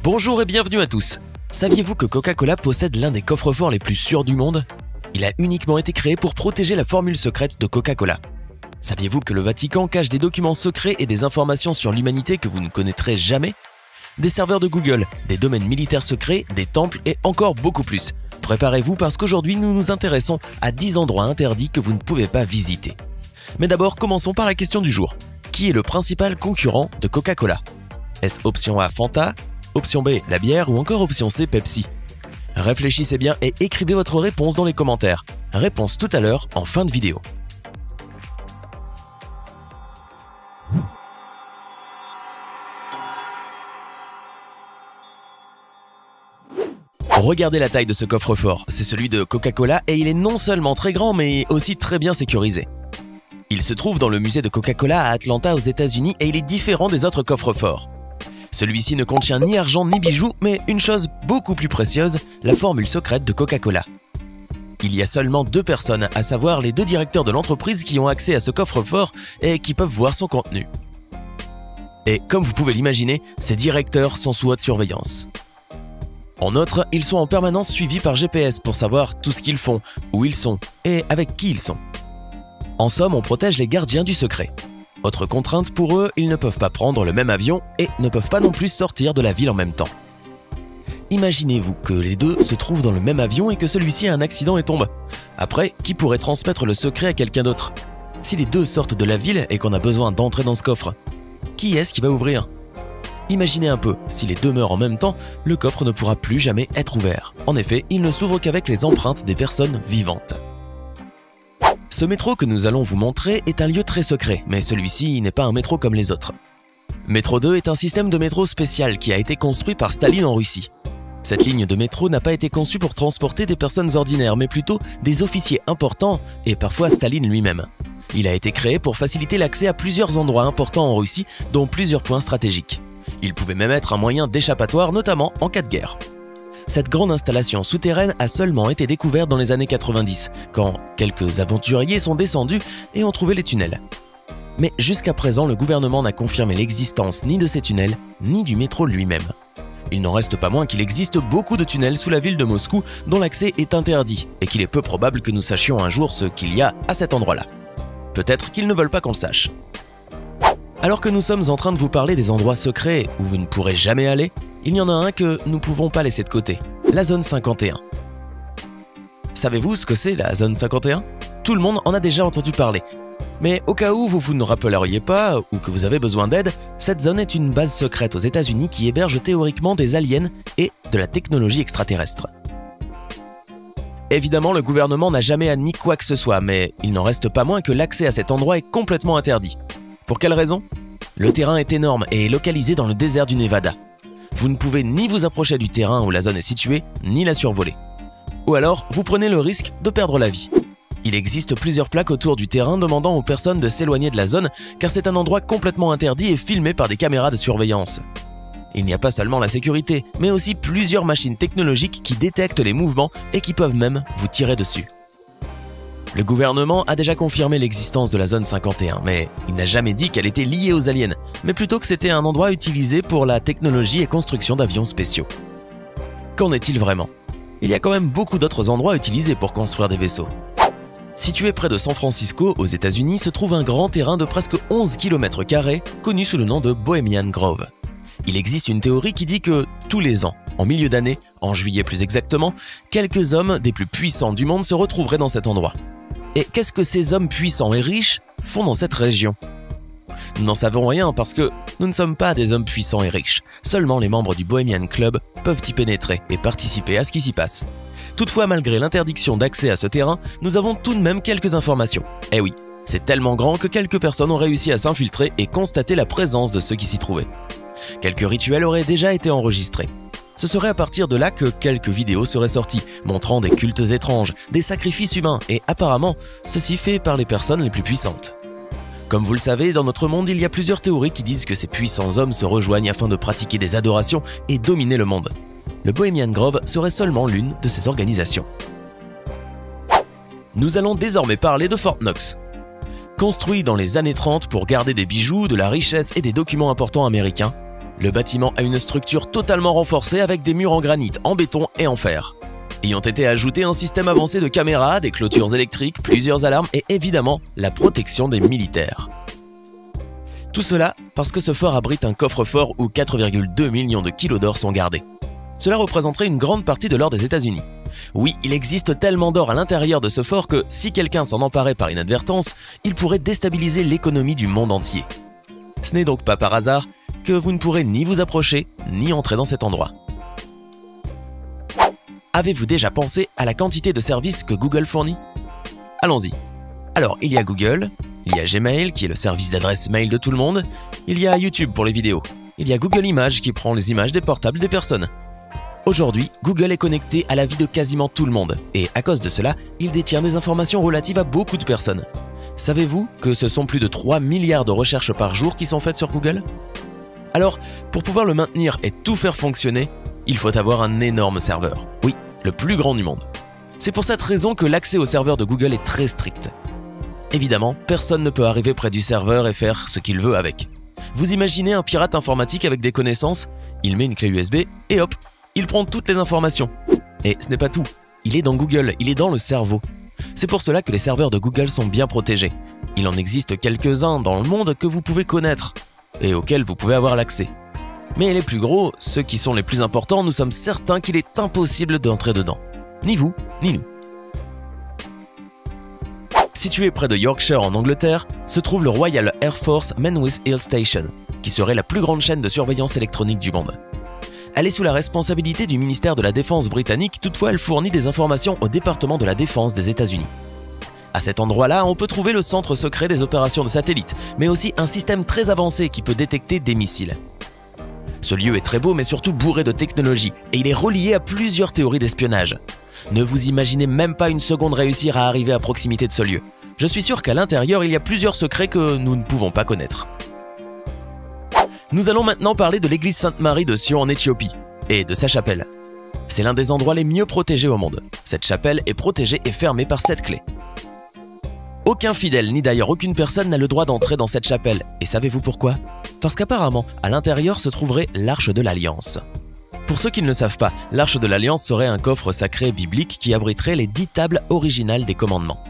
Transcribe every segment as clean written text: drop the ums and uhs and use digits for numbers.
Bonjour et bienvenue à tous. Saviez-vous que Coca-Cola possède l'un des coffres-forts les plus sûrs du monde? Il a uniquement été créé pour protéger la formule secrète de Coca-Cola. Saviez-vous que le Vatican cache des documents secrets et des informations sur l'humanité que vous ne connaîtrez jamais? Des serveurs de Google, des domaines militaires secrets, des temples et encore beaucoup plus. Préparez-vous parce qu'aujourd'hui nous nous intéressons à 10 endroits interdits que vous ne pouvez pas visiter. Mais d'abord, commençons par la question du jour. Qui est le principal concurrent de Coca-Cola? Est-ce option A, Fanta, option B, la bière ou encore option C, Pepsi? Réfléchissez bien et écrivez votre réponse dans les commentaires. Réponse tout à l'heure en fin de vidéo. Regardez la taille de ce coffre-fort, c'est celui de Coca-Cola et il est non seulement très grand mais aussi très bien sécurisé. Il se trouve dans le musée de Coca-Cola à Atlanta aux États-Unis et il est différent des autres coffres-forts. Celui-ci ne contient ni argent ni bijoux, mais une chose beaucoup plus précieuse, la formule secrète de Coca-Cola. Il y a seulement 2 personnes, à savoir les 2 directeurs de l'entreprise qui ont accès à ce coffre-fort et qui peuvent voir son contenu. Et comme vous pouvez l'imaginer, ces directeurs sont sous haute surveillance. En outre, ils sont en permanence suivis par GPS pour savoir tout ce qu'ils font, où ils sont et avec qui ils sont. En somme, on protège les gardiens du secret. Autre contrainte pour eux, ils ne peuvent pas prendre le même avion et ne peuvent pas non plus sortir de la ville en même temps. Imaginez-vous que les 2 se trouvent dans le même avion et que celui-ci a un accident et tombe. Après, qui pourrait transmettre le secret à quelqu'un d'autre? Si les 2 sortent de la ville et qu'on a besoin d'entrer dans ce coffre, qui est-ce qui va ouvrir? Imaginez un peu, si les 2 meurent en même temps, le coffre ne pourra plus jamais être ouvert. En effet, il ne s'ouvre qu'avec les empreintes des personnes vivantes. Ce métro que nous allons vous montrer est un lieu très secret, mais celui-ci n'est pas un métro comme les autres. Métro 2 est un système de métro spécial qui a été construit par Staline en Russie. Cette ligne de métro n'a pas été conçue pour transporter des personnes ordinaires, mais plutôt des officiers importants et parfois Staline lui-même. Il a été créé pour faciliter l'accès à plusieurs endroits importants en Russie, dont plusieurs points stratégiques. Il pouvait même être un moyen d'échappatoire, notamment en cas de guerre. Cette grande installation souterraine a seulement été découverte dans les années 90, quand quelques aventuriers sont descendus et ont trouvé les tunnels. Mais jusqu'à présent, le gouvernement n'a confirmé l'existence ni de ces tunnels, ni du métro lui-même. Il n'en reste pas moins qu'il existe beaucoup de tunnels sous la ville de Moscou dont l'accès est interdit et qu'il est peu probable que nous sachions un jour ce qu'il y a à cet endroit-là. Peut-être qu'ils ne veulent pas qu'on le sache. Alors que nous sommes en train de vous parler des endroits secrets où vous ne pourrez jamais aller, il y en a un que nous ne pouvons pas laisser de côté, la zone 51. Savez-vous ce que c'est la zone 51? Tout le monde en a déjà entendu parler. Mais au cas où vous ne rappelleriez pas ou que vous avez besoin d'aide, cette zone est une base secrète aux États-Unis qui héberge théoriquement des aliens et de la technologie extraterrestre. Évidemment, le gouvernement n'a jamais admis quoi que ce soit, mais il n'en reste pas moins que l'accès à cet endroit est complètement interdit. Pour quelle raison? Le terrain est énorme et est localisé dans le désert du Nevada. Vous ne pouvez ni vous approcher du terrain où la zone est située, ni la survoler. Ou alors, vous prenez le risque de perdre la vie. Il existe plusieurs plaques autour du terrain demandant aux personnes de s'éloigner de la zone car c'est un endroit complètement interdit et filmé par des caméras de surveillance. Il n'y a pas seulement la sécurité, mais aussi plusieurs machines technologiques qui détectent les mouvements et qui peuvent même vous tirer dessus. Le gouvernement a déjà confirmé l'existence de la zone 51, mais il n'a jamais dit qu'elle était liée aux aliens, mais plutôt que c'était un endroit utilisé pour la technologie et construction d'avions spéciaux. Qu'en est-il vraiment? Il y a quand même beaucoup d'autres endroits utilisés pour construire des vaisseaux. Situé près de San Francisco, aux États-Unis, se trouve un grand terrain de presque 11 km², connu sous le nom de Bohemian Grove. Il existe une théorie qui dit que, tous les ans, en milieu d'année, en juillet plus exactement, quelques hommes des plus puissants du monde se retrouveraient dans cet endroit. Et qu'est-ce que ces hommes puissants et riches font dans cette région? Nous n'en savons rien parce que nous ne sommes pas des hommes puissants et riches. Seulement les membres du Bohemian Club peuvent y pénétrer et participer à ce qui s'y passe. Toutefois, malgré l'interdiction d'accès à ce terrain, nous avons tout de même quelques informations. Eh oui, c'est tellement grand que quelques personnes ont réussi à s'infiltrer et constater la présence de ceux qui s'y trouvaient. Quelques rituels auraient déjà été enregistrés. Ce serait à partir de là que quelques vidéos seraient sorties, montrant des cultes étranges, des sacrifices humains, et apparemment, ceci fait par les personnes les plus puissantes. Comme vous le savez, dans notre monde, il y a plusieurs théories qui disent que ces puissants hommes se rejoignent afin de pratiquer des adorations et dominer le monde. Le Bohemian Grove serait seulement l'une de ces organisations. Nous allons désormais parler de Fort Knox. Construit dans les années 30 pour garder des bijoux, de la richesse et des documents importants américains, Le bâtiment a une structure totalement renforcée avec des murs en granit, en béton et en fer. Y ont été ajoutés un système avancé de caméras, des clôtures électriques, plusieurs alarmes et évidemment la protection des militaires. Tout cela parce que ce fort abrite un coffre-fort où 4,2 millions de kilos d'or sont gardés. Cela représenterait une grande partie de l'or des États-Unis. Oui, il existe tellement d'or à l'intérieur de ce fort que si quelqu'un s'en emparait par inadvertance, il pourrait déstabiliser l'économie du monde entier. Ce n'est donc pas par hasard que vous ne pourrez ni vous approcher, ni entrer dans cet endroit. Avez-vous déjà pensé à la quantité de services que Google fournit? Allons-y. Alors, il y a Google, il y a Gmail qui est le service d'adresse mail de tout le monde, il y a YouTube pour les vidéos, il y a Google Images qui prend les images des portables des personnes. Aujourd'hui, Google est connecté à la vie de quasiment tout le monde et à cause de cela, il détient des informations relatives à beaucoup de personnes. Savez-vous que ce sont plus de 3 milliards de recherches par jour qui sont faites sur Google? Alors, pour pouvoir le maintenir et tout faire fonctionner, il faut avoir un énorme serveur. Oui, le plus grand du monde. C'est pour cette raison que l'accès au serveur de Google est très strict. Évidemment, personne ne peut arriver près du serveur et faire ce qu'il veut avec. Vous imaginez un pirate informatique avec des connaissances, il met une clé USB et hop, il prend toutes les informations. Et ce n'est pas tout, il est dans Google, il est dans le cerveau. C'est pour cela que les serveurs de Google sont bien protégés. Il en existe quelques-uns dans le monde que vous pouvez connaître et auxquels vous pouvez avoir l'accès. Mais les plus gros, ceux qui sont les plus importants, nous sommes certains qu'il est impossible d'entrer dedans. Ni vous, ni nous. Situé près de Yorkshire en Angleterre, se trouve le Royal Air Force Menwith Hill Station, qui serait la plus grande chaîne de surveillance électronique du monde. Elle est sous la responsabilité du ministère de la Défense britannique, toutefois elle fournit des informations au département de la Défense des États-Unis. À cet endroit-là, on peut trouver le centre secret des opérations de satellites, mais aussi un système très avancé qui peut détecter des missiles. Ce lieu est très beau mais surtout bourré de technologie et il est relié à plusieurs théories d'espionnage. Ne vous imaginez même pas une seconde réussir à arriver à proximité de ce lieu. Je suis sûr qu'à l'intérieur, il y a plusieurs secrets que nous ne pouvons pas connaître. Nous allons maintenant parler de l'église Sainte-Marie de Sion en Éthiopie et de sa chapelle. C'est l'un des endroits les mieux protégés au monde. Cette chapelle est protégée et fermée par 7 clés. Aucun fidèle, ni d'ailleurs aucune personne n'a le droit d'entrer dans cette chapelle. Et savez-vous pourquoi? Parce qu'apparemment, à l'intérieur se trouverait l'Arche de l'Alliance. Pour ceux qui ne le savent pas, l'Arche de l'Alliance serait un coffre sacré biblique qui abriterait les 10 tables originales des commandements.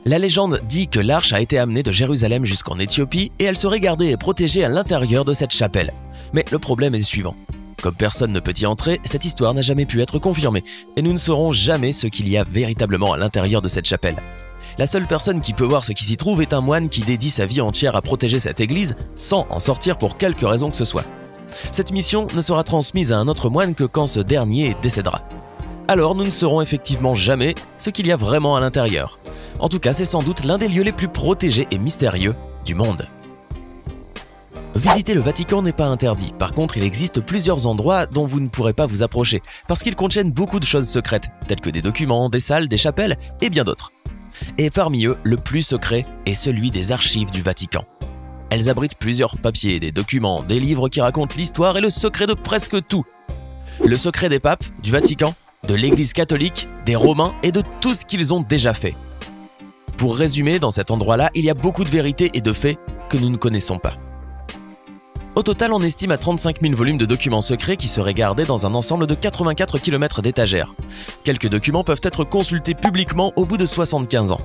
La légende dit que l'arche a été amenée de Jérusalem jusqu'en Éthiopie et elle serait gardée et protégée à l'intérieur de cette chapelle. Mais le problème est le suivant. Comme personne ne peut y entrer, cette histoire n'a jamais pu être confirmée et nous ne saurons jamais ce qu'il y a véritablement à l'intérieur de cette chapelle. La seule personne qui peut voir ce qui s'y trouve est un moine qui dédie sa vie entière à protéger cette église sans en sortir pour quelque raison que ce soit. Cette mission ne sera transmise à un autre moine que quand ce dernier décédera. Alors nous ne saurons effectivement jamais ce qu'il y a vraiment à l'intérieur. En tout cas, c'est sans doute l'un des lieux les plus protégés et mystérieux du monde. Visiter le Vatican n'est pas interdit. Par contre, il existe plusieurs endroits dont vous ne pourrez pas vous approcher parce qu'ils contiennent beaucoup de choses secrètes, telles que des documents, des salles, des chapelles et bien d'autres. Et parmi eux, le plus secret est celui des archives du Vatican. Elles abritent plusieurs papiers, des documents, des livres qui racontent l'histoire et le secret de presque tout. Le secret des papes, du Vatican, de l'Église catholique, des Romains et de tout ce qu'ils ont déjà fait. Pour résumer, dans cet endroit-là, il y a beaucoup de vérités et de faits que nous ne connaissons pas. Au total, on estime à 35 000 volumes de documents secrets qui seraient gardés dans un ensemble de 84 km d'étagères. Quelques documents peuvent être consultés publiquement au bout de 75 ans.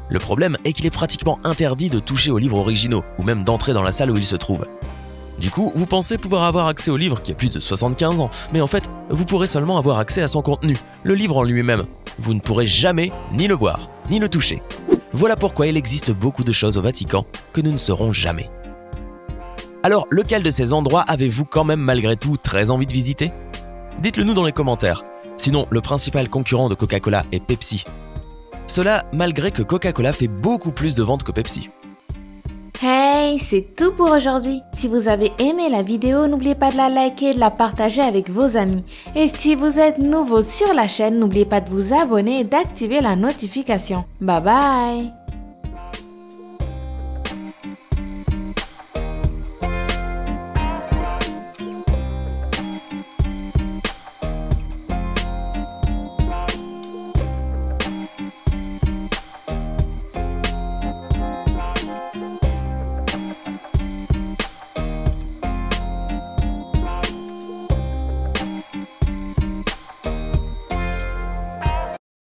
Le problème est qu'il est pratiquement interdit de toucher aux livres originaux ou même d'entrer dans la salle où ils se trouvent. Du coup, vous pensez pouvoir avoir accès au livre qui a plus de 75 ans, mais en fait, vous pourrez seulement avoir accès à son contenu, le livre en lui-même. Vous ne pourrez jamais ni le voir, ni le toucher. Voilà pourquoi il existe beaucoup de choses au Vatican que nous ne saurons jamais. Alors, lequel de ces endroits avez-vous quand même malgré tout très envie de visiter? Dites-le nous dans les commentaires. Sinon, le principal concurrent de Coca-Cola est Pepsi. Cela malgré que Coca-Cola fait beaucoup plus de ventes que Pepsi. Hey, c'est tout pour aujourd'hui. Si vous avez aimé la vidéo, n'oubliez pas de la liker et de la partager avec vos amis. Et si vous êtes nouveau sur la chaîne, n'oubliez pas de vous abonner et d'activer la notification. Bye bye!